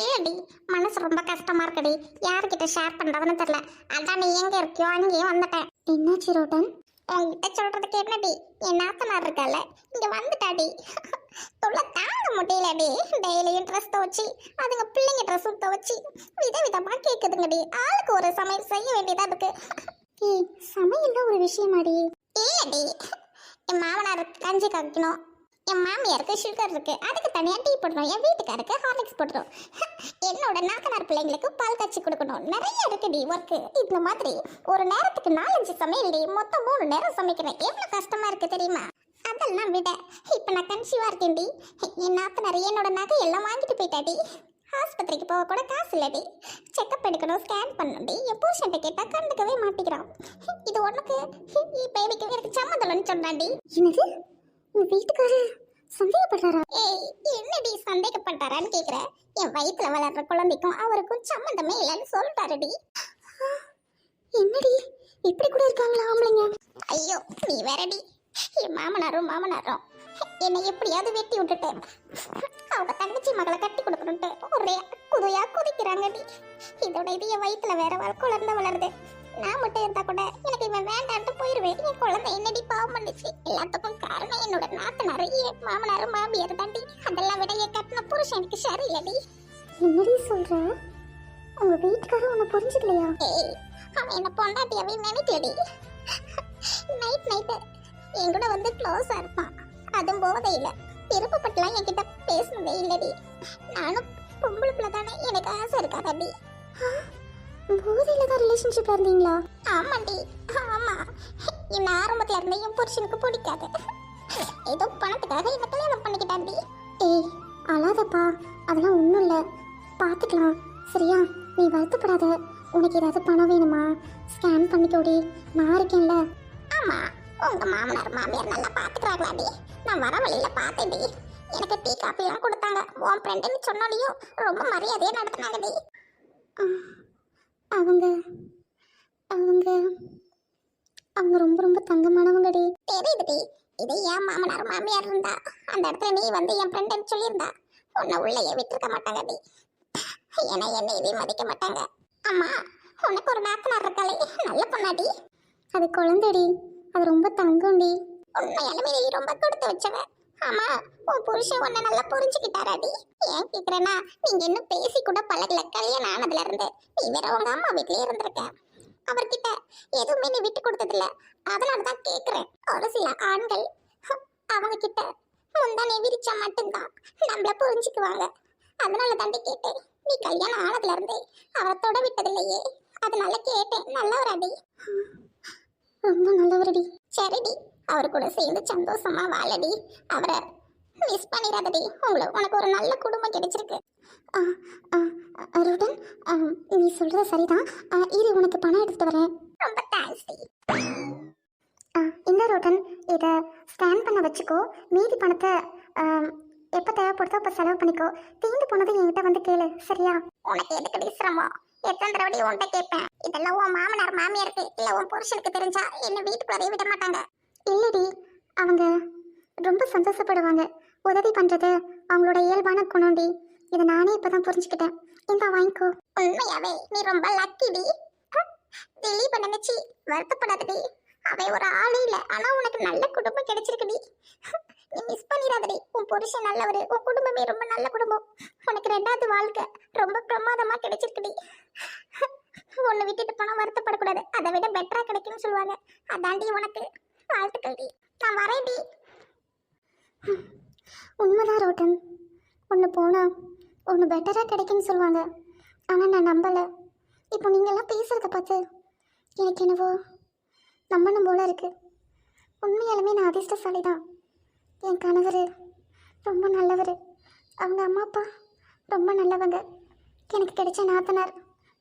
ஏடி மனசு ரொம்ப கஷ்டமா இருக்குடி, யாருக்கிட்ட ஷேர் பண்றதுன்னு தெரியல, அதான் நீ எங்க இருக்கியோ அங்கேயே வந்துட்டேன். என்னாச்சு ரோட்டன்? உங்ககிட்ட சொல்றதுக்கு என்னடி, என் நாத்தனார் இருக்கால இங்க வந்துட்டாடி. தொல்லை தாங்க முடியலடி. டெய்லியும் ட்ரெஸ் துவச்சி அதுங்க பிள்ளைங்க ட்ரெஸ்ஸும் துவச்சி விதவிதமா கேக்குதுங்கடி. ஆளுக்கு ஒரு சமையல் செய்ய வேண்டியதா இருக்கு. ஏய் சமையல் ஒரு விஷயமாடி? இல்லடி, என் மாமனாருக்கு கஞ்சி காய்க்கணும், என் மாமியாருக்கு சுகர் இருக்கு, அதுக்கு தனியா டீ போடணும், என் வீட்டுக்காருக்கு ஹார்லிக்ஸ் போடணும், என்னோட நாத்தனார் பிள்ளைங்களுக்கு பால் காய்ச்சி கொடுக்கணும், நிறைய இருக்குடி ஒர்க்கு. இந்த மாதிரி ஒரு நேரத்துக்கு 4-5 சமையல், மொத்தம் 3 நேரம் சமைக்கிறேன். எவ்வளவு கஷ்டமா இருக்கு தெரியுமா? அதெல்லாம் விட இப்ப நான் கன்சீவா இருக்கேன்டி. என் நாத்தனார் என்னோட நகை எல்லாம் வாங்கிட்டு போயிட்டாடி. ஆஸ்பத்திரிக்கு போக கூட காசு இல்லடி. செக்கப் எடுக்கணும், ஸ்கேன் பண்ணணும்டி. என் புருஷன்ட்ட கேட்டா கண்டுக்கவே மாட்டேங்கிறான். இது உனக்கு பேபிக்கு எனக்கு சம்மந்தம்னு சொன்னாண்டி. என்னது, உன் வீட்டுக்காரர் சந்தேகப்படுறாரா? ஏய் என்னடி சந்தேகப்பட்டாரான்னு கேக்குற? என் வயிற்றுல வளர்ற குழந்தைக்கும் அவருக்கும் சம்மந்தமே இல்லைன்னு சொல்லிட்டாருடி. என்னடி இப்படி கூட இருக்காங்களா ஆம்பளைங்க? ஐயோ நீ வேறடி, என் மாமனாரும் என்னை எப்படியாவது வெட்டி விட்டுட்டு அவங்க தங்கச்சி மகளை கட்டி கொடுக்கணுன்ட்டு ஒரே குதையா குதிக்கிறாங்கடி. இதோட இது என் வயிற்றுல வேற குழந்தை வளருது. நான் மட்டும் இருந்தா கூட எனக்கு இவன் வேண்டான்ட்டு போயிருவேன். என் குழந்தை என்னடி பாவம் பண்ணிச்சு? எல்லாத்துக்கும் காரணம் என்னோட நாத்தனாரு, என் மாமனாரு மாமியார் தாண்டி. அதெல்லாம் விட என் கட்டின புருஷன் எனக்கு சரியில்லடி. என்னடி சொல்ற? உங்க வீட்டுக்காரர் உன்னை புரிஞ்சுக்கலையா? ஏய் அவன் என்ன பொண்டாட்டியாவே நினைக்கலடி. நைட்டு என் கூட வந்து க்ளோஸா இருப்பான், அதுவும் போதையில. விருப்பப்பட்டுலாம் என்கிட்ட பேசினதே இல்லடி. நானும் பொம்பளை பிள்ளை தானே, எனக்கு ஆசை இருக்காதாடி. போதையில தான் ரிலேஷன்ஷிப்ல இருந்தீங்களா? ஆமாண்டி, ஆமா. என்ன ஆரம்பத்துல இருந்தே என் புருஷனுக்கு பிடிக்காது, ஏதோ பணத்துக்காக என்ன கல்யாணம் பண்ணிக்கிட்டாண்டி. ஏய் அழாதப்பா, அதெல்லாம் ஒன்றும் இல்லை, பார்த்துக்கலாம். சரியா, நீ வருத்தப்படாத. உனக்கு ஏதாவது பணம் வேணுமா? ஸ்கேன் பண்ணிக்கோடி, நான் இருக்கேன்ல. ஆமாம், உங்கள் மாமனார் மாமியார் நல்லா பார்த்துக்கிறாங்களாடி. நான் வர வழியில் பார்த்தேன்டி. எனக்கு டீ காஃபிலாம் கொடுத்தாங்க. உன் ஃப்ரெண்டுன்னு சொன்னாலையும் ரொம்ப மரியாதையாக நடத்தினாங்கடி. அவங்க அவங்க அவங்க ரொம்ப ரொம்ப தங்கமானவங்கடி. தெரியுதுடி. இது என் மாமனார் மாமியார் இருந்தா அந்த இடத்துல நீ வந்து என் ஃப்ரெண்டுன்னு சொல்லியிருந்தா உன்னை உள்ளேயே விட்டுருக்க மாட்டாங்கடி. ஏன்னா என்னை இதே மதிக்க மாட்டாங்க. அம்மா, உனக்கு ஒரு நாத்தனார் இருக்காளே, நல்ல பொண்ணாடி. அது குழந்தைடி, அது ரொம்ப தங்கம்டி. உண்மையாலுமே நீ ரொம்ப கொடுத்து வச்சவ. ஆமா, உன் புருஷன் உன்னை நல்லா புரிஞ்சுக்கிட்டாராடி. ஏன் கேக்குறேன்னா, நீங்க இன்னும் பேசி கூட பழகல. கல்யாணம் ஆனதுல இருந்து நீ வேற உங்க அம்மா வீட்லயே இருந்திருக்க. அவர்கிட்ட எதுவுமே நீ விட்டு கொடுத்ததில்ல. அதனாலதான் கேக்குறேன். ஒரு சில ஆண்கள் அவங்க கிட்ட முந்தானே விரிச்சா மட்டும்தான் நம்மள புரிஞ்சுக்குவாங்க. அதனால தாண்டி கேட்டேன். நீ கல்யாணம் ஆனதுல இருந்தே அவரை தொட விட்டதில்லையே, அதனால கேட்டேன். நல்லவராடி, ரொம்ப நல்லவரடி. சரிடி, அவரு கூட சேர்ந்து சந்தோஷமா வாழடி. அவரை மிஸ் பண்ணிடாதடி. உனக்கு ஒரு நல்ல குடும்பம் கிடைச்சிருக்கு. ருடன், நீ சொல்றது சரிதான். இரு, உனக்கு பணம் எடுத்துட்டு வரேன். ரொம்ப தேங்க்ஸ் டி. இந்த ருடன், இதை ஸ்கேன் பண்ண வச்சுக்கோ. மீதி பணத்தை எப்போ தேவைப்படுதோ அப்போ செலவு பண்ணிக்கோ. தீந்து போனது என்கிட்ட வந்து கேளு, சரியா? உனக்கு எதுக்கு சிரமம்? எத்தனை தடவை உன்கிட்ட கேட்பேன். இதெல்லாம் உன் மாமனார் மாமியாருக்கு இல்லை உன் புருஷனுக்கு தெரிஞ்சா என்ன வீட்டுக்குள்ளே விட மாட்டாங்க. இல்லடி, அவங்க ரொம்ப சந்தோஷப்படுவாங்க. உதவி பண்றது அவங்களோட இயல்பான குணம்டி. இதை நானே இப்பதான் புரிஞ்சுக்கிட்டேன். இந்த வாங்கிக்கோ. உண்மையாவே நீ ரொம்ப லக்கிடி. திலீப நினைச்சு வருத்தப்படாதடி. அவன் ஒரு ஆளே இல்லை, ஆனா உனக்கு நல்ல குடும்பம் கிடைச்சிருக்குடி. நீ மிஸ் பண்ணிடாதடி. உன் புருஷன் நல்லவரு, உன் குடும்பமே ரொம்ப நல்ல குடும்பம். உனக்கு ரெண்டாவது வாழ்க்கை ரொம்ப பிரமாதமா கிடைச்சிருக்குடி. ஒன்னு விட்டுட்டு போனா வருத்தப்படக்கூடாது. அதை விட பெட்டரா கிடைக்கும்னு சொல்லுவாங்க. அதாண்டி உனக்கு வாழ்த்துக்கள்டி. நான் வரேன்டி. உண்மைதான் ரோட்டன், ஒன்று போனால் ஒன்று பெட்டராக கிடைக்குன்னு சொல்லுவாங்க. ஆனால் நான் நம்பலை. இப்போ நீங்கள்லாம் பேசுகிறத பார்த்து எனக்கு என்னவோ நம்பணும் போல இருக்குது. உண்மையாலுமே நான் அதிர்ஷ்டசாலி தான். என் கணவர் ரொம்ப நல்லவர். அவங்க அம்மா அப்பா ரொம்ப நல்லவங்க. எனக்கு கிடைச்ச நாத்தனார்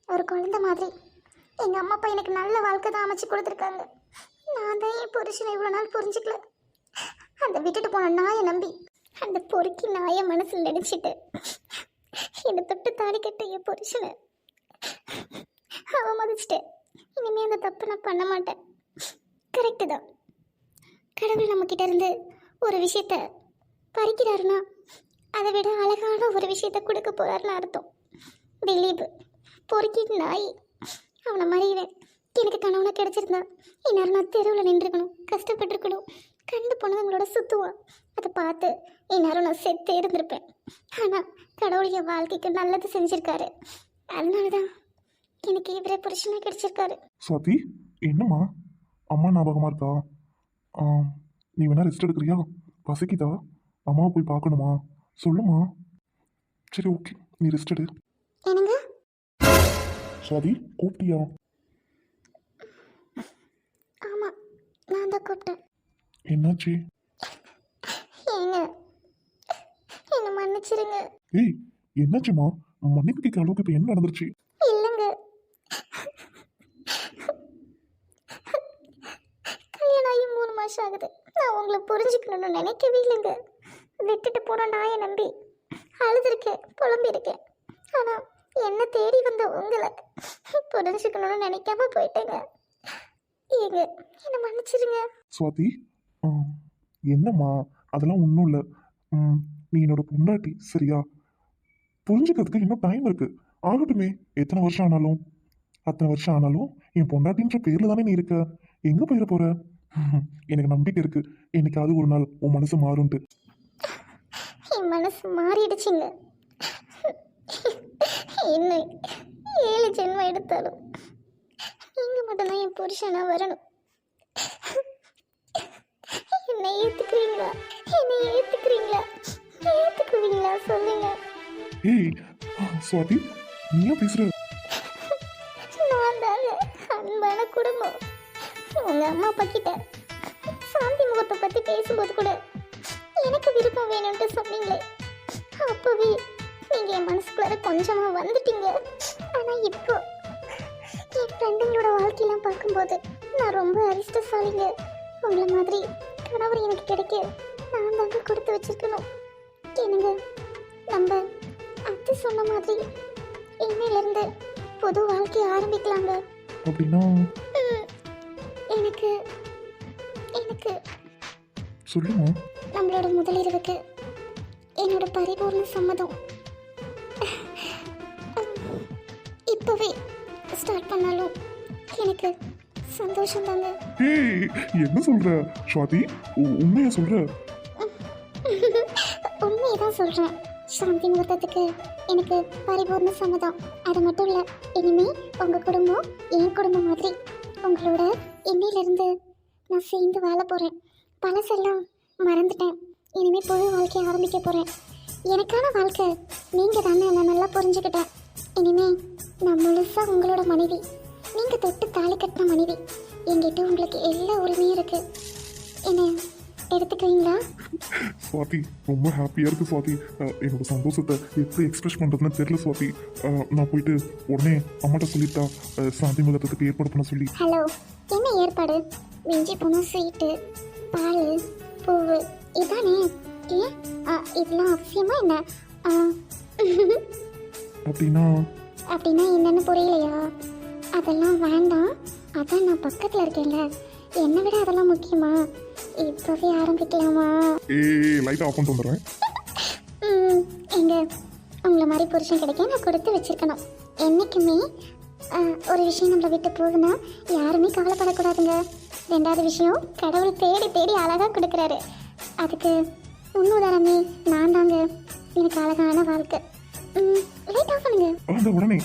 ஒரு குழந்தை மாதிரி. எங்கள் அம்மா அப்பா எனக்கு நல்ல வாழ்க்கை தான் அமைச்சு கொடுத்துருக்காங்க. நான் தான் என் புருஷனை இவ்வளோ நாள் புரிஞ்சுக்கல. அந்த விட்டுட்டு போன நாயை நம்பி அந்த பொறுக்கி நாயை மனசில் நினைச்சிட்டு என்னை தொட்டு தாடி கட்ட என் புருஷனை அவமதிச்சிட்டேன். இனிமே அந்த தப்பு நான் பண்ண மாட்டேன். கரெக்டு தான். கடவுள் நம்மக்கிட்ட இருந்து ஒரு விஷயத்த பறிக்கிறாருன்னா அதை விட அழகான ஒரு விஷயத்த கொடுக்க போறாருன்னு அர்த்தம். திலீப் பொறுக்கி நாய், அவனை மறைவேன். எனக்கு கனவுல கிடைச்சிருந்தா இந்நேரம் நான் தெருவில் நின்றுக்கணும், கஷ்டப்பட்டுருக்கணும். கண்டு போனவங்களோட சுற்றுவான். அதை பார்த்து இந்நேரம் நான் செத்தே இருந்திருப்பேன். ஆனால் கடவுள் என் வாழ்க்கைக்கு நல்லது செஞ்சுருக்காரு. அதனால தான் எனக்கு இவரே புருஷனாக கிடைச்சிருக்காரு. சுவாதி, என்னம்மா அம்மா ஞாபகமா இருக்கா? நீ வேணா ரெஸ்ட் எடுக்கிறியா? பசிக்குதா? அம்மாவை போய் பார்க்கணுமா? சொல்லுமா. சரி, ஓகே, நீ ரெஸ்ட் எடு. என்னங்க? சுவாதி, கூப்பிட்டியா? ஆமாம், நான் தான் கூப்பிட்டேன். என்னாச்சு? ஏங்க, என்னை மன்னிச்சிருங்க. ஏய், என்னாச்சுமா? மன்னிப்பு கேட்க அளவுக்கு இப்போ என்ன நடந்துருச்சு? இல்லைங்க, கல்யாணம் ஆகி 3 மாதம் ஆகுது. நான் உங்களை புரிஞ்சுக்கணும்னு நினைக்கவே இல்லைங்க. விட்டுட்டு போன நாயை நம்பி அழுதுருக்கேன், புலம்பியிருக்கேன். ஆனால் என்ன தேடி வந்த உங்களை புரிஞ்சுக்கணும்னு நினைக்காம போயிட்டேங்க. ஏங்க, என்னை மன்னிச்சிருங்க. சுவாதி, என்னம்மா, அதெல்லாம் ஒன்றும் இல்லை. நீ என்னோட பொண்டாட்டி, சரியா? புரிஞ்சுக்கிறதுக்கு இன்னும் டைம் இருக்கு. ஆகட்டுமே. எத்தனை வருஷம் ஆனாலும் அத்தனை வருஷம் ஆனாலும் என் பொண்டாட்டின்ற பேர்ல தானே நீ இருக்க. எங்க போயிட போற? எனக்கு நம்பிக்கை இருக்கு, என்னைக்காவது ஒரு நாள் உன் மனசு மாறும்ட்டு. என் மனசு மாறிடுச்சுங்க. என்ன 7 ஜென்மம் எடுத்தாலும் நீங்க மட்டும்தான் என் புருஷனா வரணும். என்னை ஏத்துக்கிறீங்களா? என்னை ஏத்துக்கிறீங்களா? ஏத்துக்குவீங்களா? சொல்லுங்க. ஏய் சுவாதி, நீயா பேசுற? நான் தாங்க அன்பான குடும்பம். உங்க அம்மா அப்பா கிட்ட சாந்தி முகத்தை பத்தி பேசும்போது கூட எனக்கு விருப்பம் வேணும்ட்டு சொன்னீங்களே, அப்பவே நீங்க என் மனசுக்குள்ளார கொஞ்சமா வந்துட்டீங்க. ஆனா இப்போ என் ஃப்ரெண்டுங்களோட வாழ்க்கையெல்லாம் பார்க்கும்போது நான் ரொம்ப அதிர்ஷ்டசாலிங்க. உங்களை மாதிரி கணவர் எனக்கு கிடைக்க நான் தாங்க கொடுத்து வச்சிருக்கணும். என்னங்க, நம்ம அத்தை சொன்ன மாதிரி இன்னையிலிருந்து புது வாழ்க்கையை ஆரம்பிக்கலாங்க. அப்படின்னா ம், எனக்கு எனக்கு சொல்லுமா. நம்மளோட முதலிரவுக்கு என்னோட பரிபூர்ண சம்மதம். இப்போவே ஸ்டார்ட் பண்ணாலும் எனக்கு சந்தோஷம் தாங்க. ஏய், என்ன சொல்ற சுவாதி? உண்மையா சொல்ற? உண்மையை தான் சொல்கிறேன். சாந்தி முகூர்த்தத்துக்கு எனக்கு பரிபூர்ண சம்மதம். அது மட்டும் இல்லை, இனிமே உங்கள் குடும்பம் என் குடும்பம் மாதிரி உங்களோட இன்னையிலிருந்து நான் சேர்ந்து வாழ போகிறேன். பழசெல்லாம் மறந்துட்டேன். இனிமேல் புது வாழ்க்கையை ஆரம்பிக்க போகிறேன். எனக்கான வாழ்க்கை நீங்கள் தானே நான் நல்லா புரிஞ்சுக்கிட்டேன். இனிமேல் நான் முழுசாக உங்களோட மனைவி. நீங்கள் தொட்டு தாலி கட்டின மனைவி. என்கிட்ட உங்களுக்கு எல்லா உரிமையும் இருக்குது. என்ன எடுத்துக்கிறீங்களா? சுவாதி, ரொம்ப ஹாப்பியாக இருக்கு சுவாதி. என்னோட சந்தோஷத்தை எப்படி எக்ஸ்பிரஸ் பண்ணுறதுன்னு தெரியல சுவாதி. நான் போயிட்டு உடனே அம்மாட்ட சொல்லிட்டா சாந்தி முகூர்த்தத்துக்கு ஏற்பாடு பண்ண சொல்லி. ஹலோ, என்ன ஏற்பாடு? மிஞ்சி போனால் ஸ்வீட்டு, பால், பூவு இதானே? ஏன் இதெல்லாம் அவசியமா என்ன? அப்படின்னா அப்படின்னா என்னன்னு புரியலையா? அதெல்லாம் வேண்டாம். அதான் நான் பக்கத்தில் இருக்கேன்ல. என்னை விட அதெல்லாம் முக்கியமா? இப்போவே ஆரம்பிக்கலாமா? லைட் ஆஃப் பண்ணிட்டு வந்துடுறேன். எங்க உங்களை மாதிரி புருஷன் கிடைக்க நான் கொடுத்து வச்சிருக்கணும். என்றைக்குமே ஒரு விஷயம் நம்மளை விட்டு போகுதுன்னா யாருமே கவலைப்படக்கூடாதுங்க. ரெண்டாவது விஷயம், கடவுள் தேடி தேடி அழகாக கொடுக்குறாரு. அதுக்கு முன்னுதாரணமே நான் தாங்க. எனக்கு அழகான வாழ்க்கை. லைட் ஆஃப் பண்ணுங்க. உடனே